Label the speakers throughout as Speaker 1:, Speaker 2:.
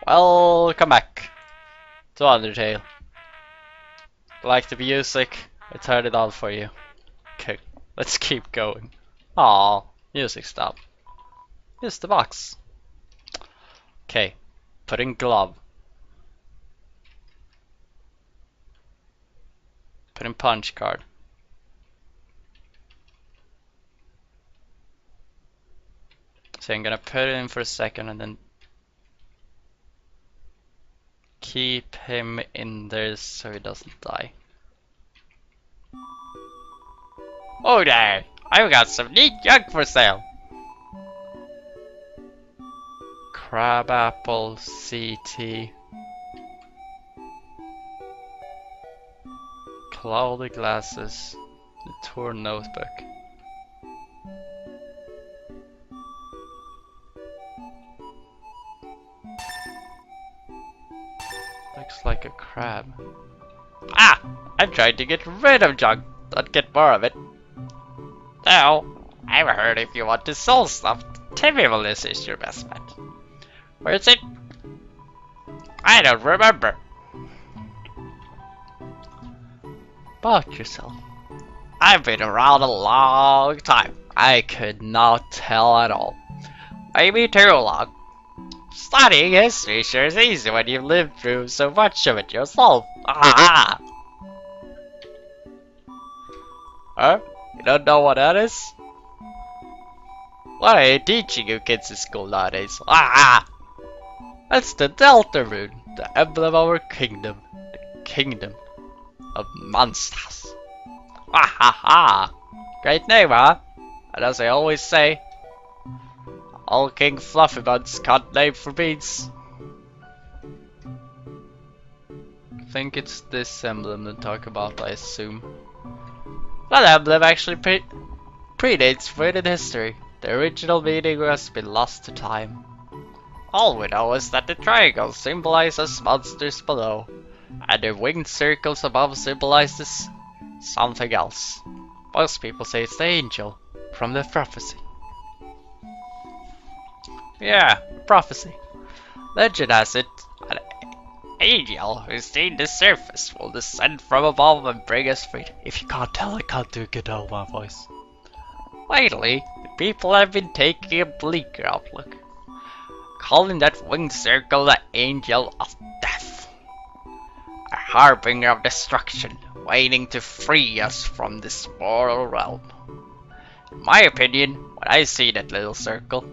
Speaker 1: Welcome back to Undertale. Like the music? I turned it on for you. Okay, let's keep going. Aw, music stop. Use the box. Okay, put in glove. Put in punch card. So I'm gonna put it in for a second and then keep him in there so he doesn't die. Oh there! I've got some neat junk for sale! Crab apple, CT. Cloudy glasses. The torn notebook. Looks like a crab. Ah! I'm trying to get rid of junk, not get more of it. So, I've heard if you want to sell stuff, Timmy will assist your best bet. Where is it? I don't remember. About yourself. I've been around a long time. I could not tell at all. Maybe too long. Studying history sure is easy when you've lived through so much of it yourself. Ah! Huh? You don't know what that is? What are you teaching you kids in school nowadays? Ah! That's the Delta Rune, the emblem of our kingdom. The kingdom of monsters. Ah ha ha! Great name, huh? And as I always say, all King Fluffybuds can't name for beans. I think it's this emblem they talk about, I assume. That emblem actually predates written history. The original meaning has been lost to time. All we know is that the triangle symbolizes monsters below, and the winged circles above symbolizes something else. Most people say it's the angel from the prophecy. Yeah, prophecy. Legend has it, an angel who's seen the surface will descend from above and bring us freedom. If you can't tell, I can't do good old my voice. Lately, the people have been taking a bleaker outlook, calling that winged circle the angel of death, a harbinger of destruction, waiting to free us from this mortal realm. In my opinion, when I see that little circle,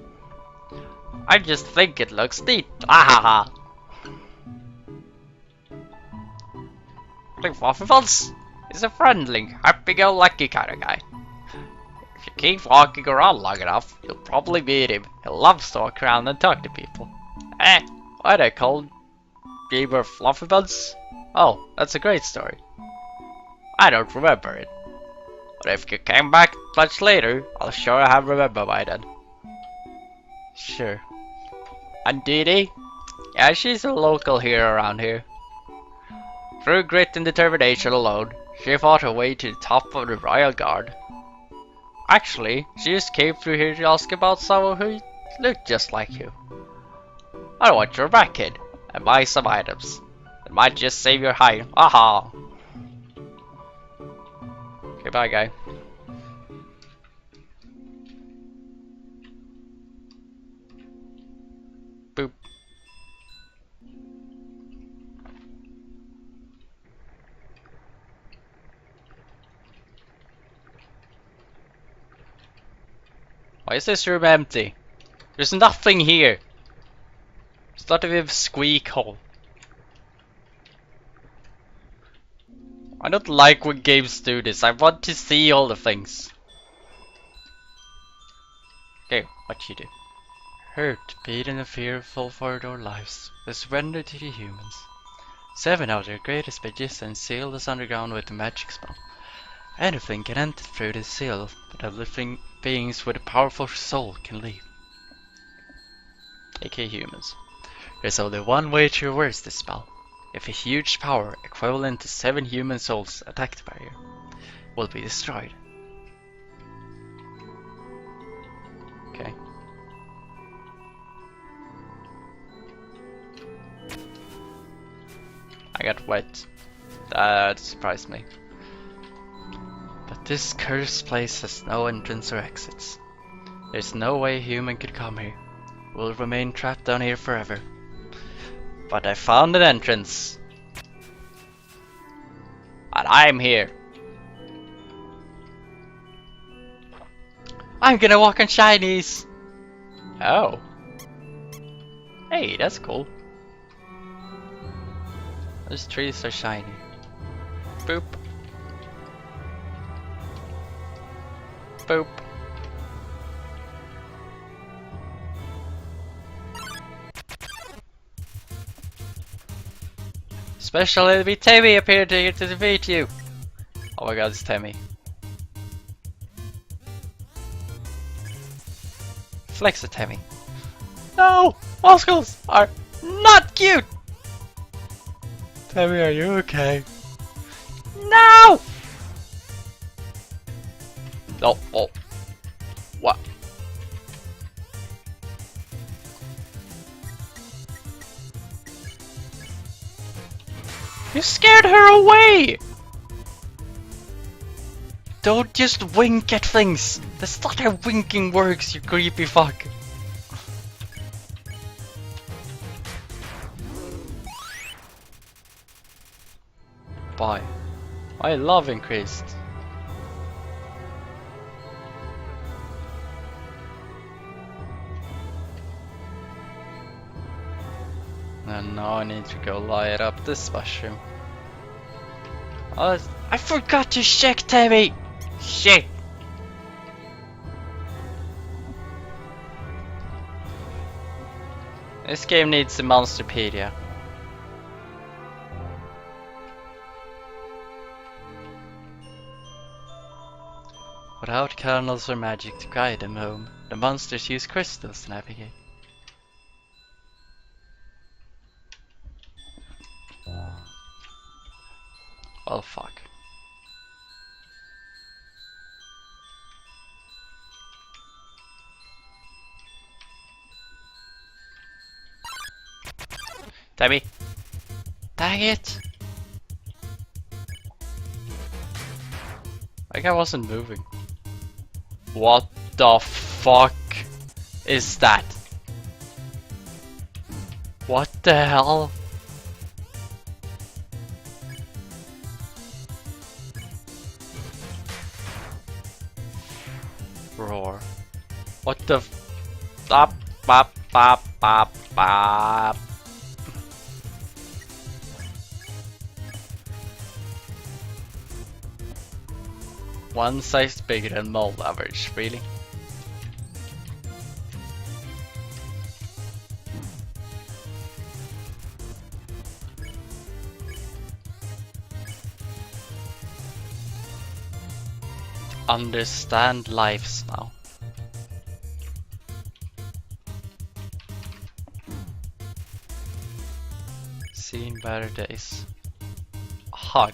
Speaker 1: I just think it looks neat. Ah ha ha! King Fluffybuds is a friendly, happy-go-lucky kind of guy. If you keep walking around long enough, you'll probably meet him. He loves to walk around and talk to people. Why are they called Gamer Fluffybuds? Oh, that's a great story. I don't remember it. But if you came back much later, I'll sure have remembered by then. Sure. And Dee Dee? Yeah, she's a local hero around here. Through grit and determination alone, she fought her way to the top of the Royal Guard. Actually, she just came through here to ask about someone who looked just like you. I want your back, kid, and buy some items. It might just save your hide. Aha! Okay, bye, guy. Boop. Why is this room empty? There's nothing here. It's not even a squeak hole. I don't like when games do this. I want to see all the things. Okay, what you do? Hurt, beaten and fearful for their lives, they surrender to the humans. 7 of their greatest magicians sealed us underground with a magic spell. Anything can enter through the seal, but the living beings with a powerful soul can leave. aka humans. There's only one way to reverse this spell. If a huge power equivalent to 7 human souls attack the barrier, will be destroyed. Okay. got wet. That surprised me. But this cursed place has no entrance or exits. There's no way a human could come here. We'll remain trapped down here forever. But I found an entrance. And I'm here. I'm gonna walk on shinies. Oh. Hey, that's cool. Those trees are shiny. Boop. Boop. Special enemy Tammy appeared here to defeat you. Oh my god, it's Tammy. Flex at Tammy. No! Muscles are not cute! Tammy, are you okay? No! Oh, oh. What? You scared her away! Don't just wink at things! That's not how winking works, you creepy fuck! Bye. My love increased. And now I need to go light up this mushroom. I forgot to check, Tammy! Shit! This game needs a Monsterpedia. Without kernels or magic to guide them home, the monsters use crystals to navigate. Well, fuck. Tammy! Dang it! Like I wasn't moving. What the fuck is that? What the hell? Roar. What the bop bop bop bop bop. One size bigger than mold average, really? Understand lives now. Seen better days. Hug.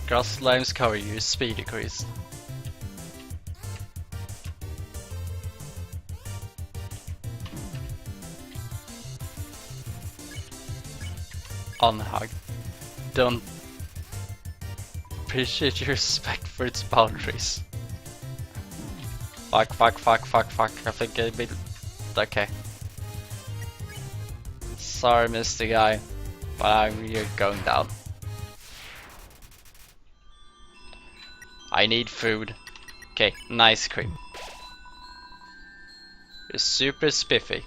Speaker 1: Grass slimes cover you, speed decrease. Unhug. Don't appreciate your respect for its boundaries. Fuck, fuck, fuck, fuck, fuck. I think I made... Okay. Sorry, Mr. Guy, but you're going down. I need food. Okay, nice cream. You're super spiffy.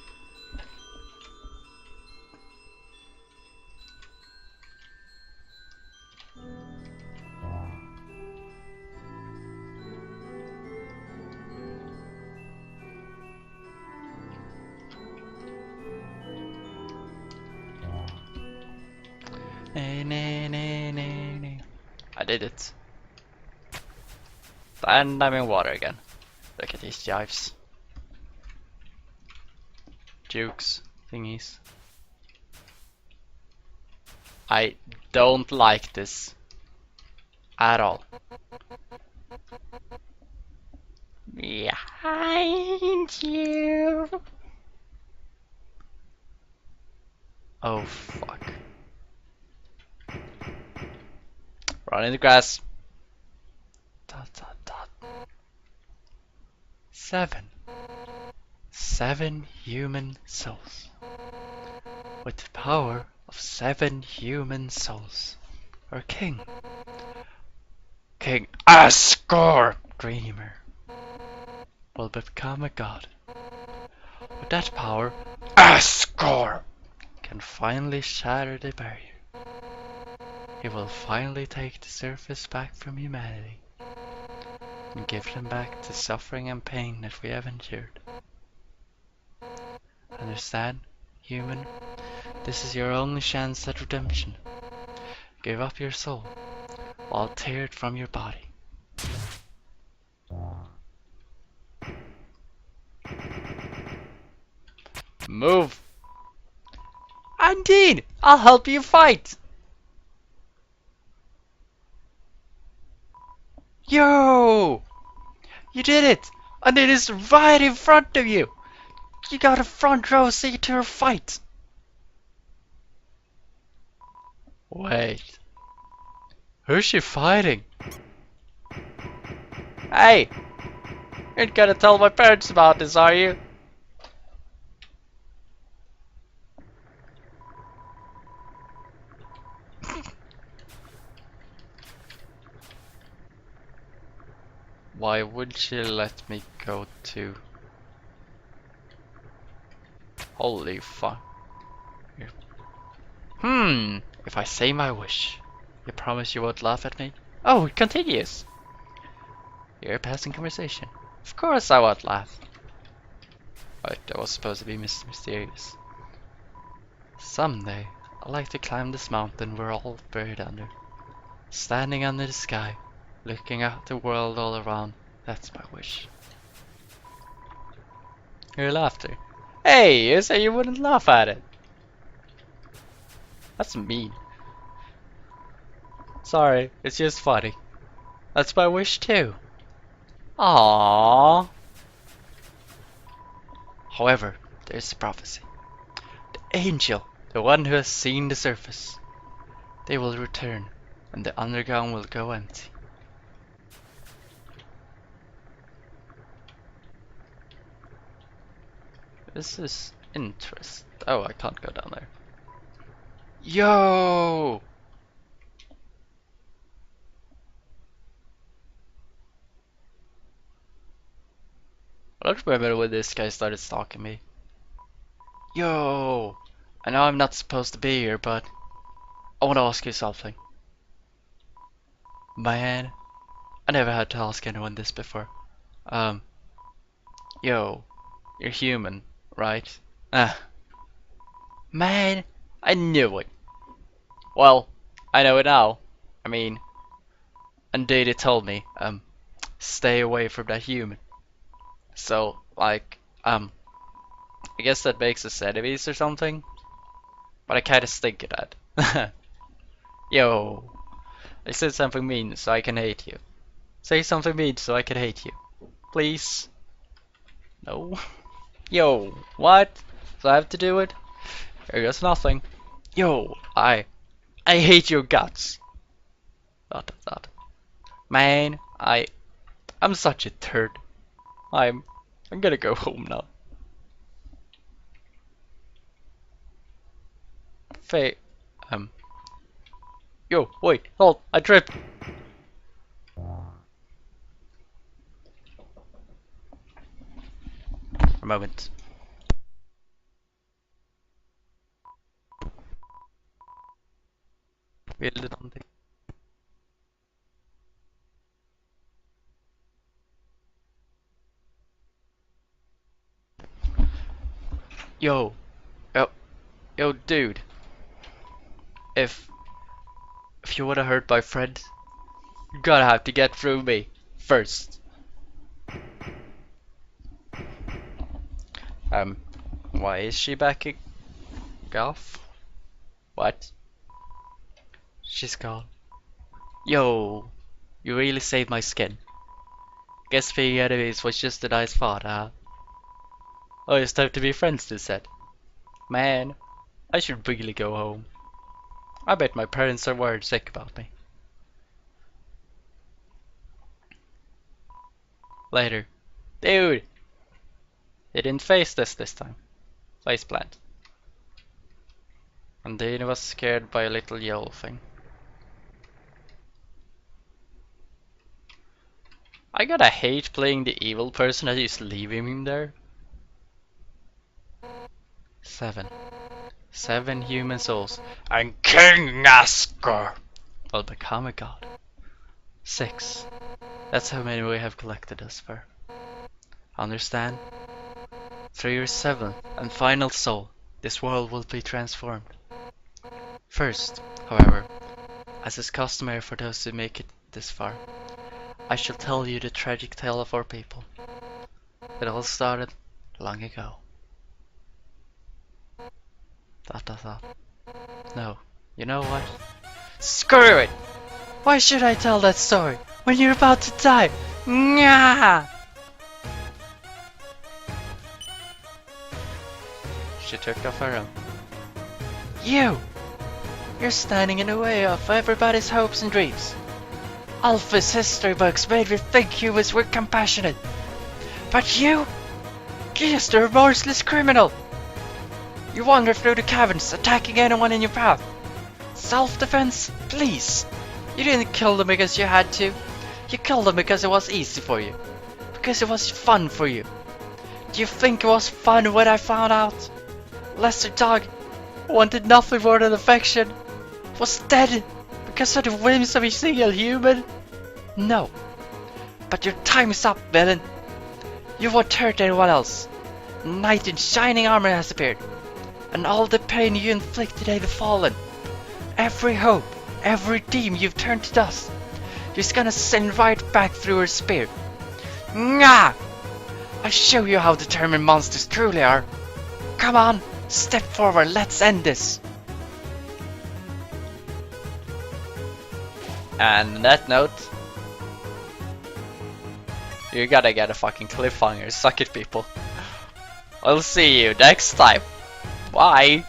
Speaker 1: I did it. And I'm in water again. Look at these jives. Jukes, thingies. I don't like this at all. Behind you. Oh fuck. Run in the grass. Dot, dot, dot. 7. 7 human souls. With the power of 7 human souls. Our king. King Asgore Dreamer will become a god. With that power, Asgore can finally shatter the barrier. He will finally take the surface back from humanity and give them back the suffering and pain that we have endured. Understand, human? This is your only chance at redemption. Give up your soul, while tear it from your body. Move! Indeed! I'll help you fight! Yo! You did it! And it is right in front of you! You got a front row seat to your fight! Wait. Who's she fighting? Hey! You ain't gonna tell my parents about this, are you? Why would she let me go to... Holy fuck. If I say my wish, you promise you won't laugh at me? Oh, it continues! You're a passing conversation. Of course I won't laugh. Wait, that was supposed to be Mr. Mysterious. Someday, I'd like to climb this mountain we're all buried under. Standing under the sky, looking at the world all around. That's my wish. Your laughter. Hey, you said you wouldn't laugh at it. That's mean. Sorry, it's just funny. That's my wish too. Aww. However, there's a prophecy. The angel, the one who has seen the surface. They will return, and the underground will go empty. This is interesting. Oh, I can't go down there. Yo! I don't remember when this guy started stalking me. Yo! I know I'm not supposed to be here, but I want to ask you something. Man, I never had to ask anyone this before. Yo, you're human, right? Man, I knew it. Well, I know it now. I mean, and Data told me, stay away from that human. So, like, I guess that makes us enemies or something? But I kinda stink at that. Yo, I said something mean so I can hate you. Say something mean so I can hate you. Please? No? Yo, what? Do I have to do it? Here goes nothing. Yo, I hate your guts. Dot, dot, dot. Man, I'm such a turd. I'm gonna go home now. Faye, yo, wait, hold, I tripped. For a moment. Vill du någonting? Yo, yo, dude. If you wanna hurt my friend, you gotta have to get through me first. Why is she backing off? What? She's gone. Yo, you really saved my skin. Guess being enemies was just a nice thought, huh? Oh, it's time to be friends, they said. Man, I should really go home. I bet my parents are worried sick about me. later. Dude! He didn't face this time. Face plant. And then he was scared by a little yellow thing. I gotta hate playing the evil person and just leaving him there. 7. 7 human souls. And King Asker will become a god. 6. That's how many we have collected thus far. Understand? Through your 7th and final soul, this world will be transformed. First, however, as is customary for those who make it this far, I shall tell you the tragic tale of our people. It all started long ago. ... No, you know what? Screw it! Why should I tell that story when you're about to die? Nyah! She took off her own. You're standing in the way of everybody's hopes and dreams. Alpha's history books made me think humans were compassionate. But you're just a remorseless criminal. You wander through the caverns, attacking anyone in your path. Self-defense? Please. You didn't kill them because you had to. You killed them because it was easy for you. Because it was fun for you. Do you think it was fun when I found out? Lester Dog wanted nothing more than affection. Was dead because of the whims of a single human? No. But your time is up, villain. You won't hurt anyone else. Knight in shining armor has appeared. And all the pain you inflicted ain't fallen. Every hope, every dream you've turned to dust. Just gonna send right back through her spear. Nga! I'll show you how determined monsters truly are. Come on, step forward, let's end this. And on that note, you gotta get a fucking cliffhanger. Suck it, people. I'll see you next time. Bye.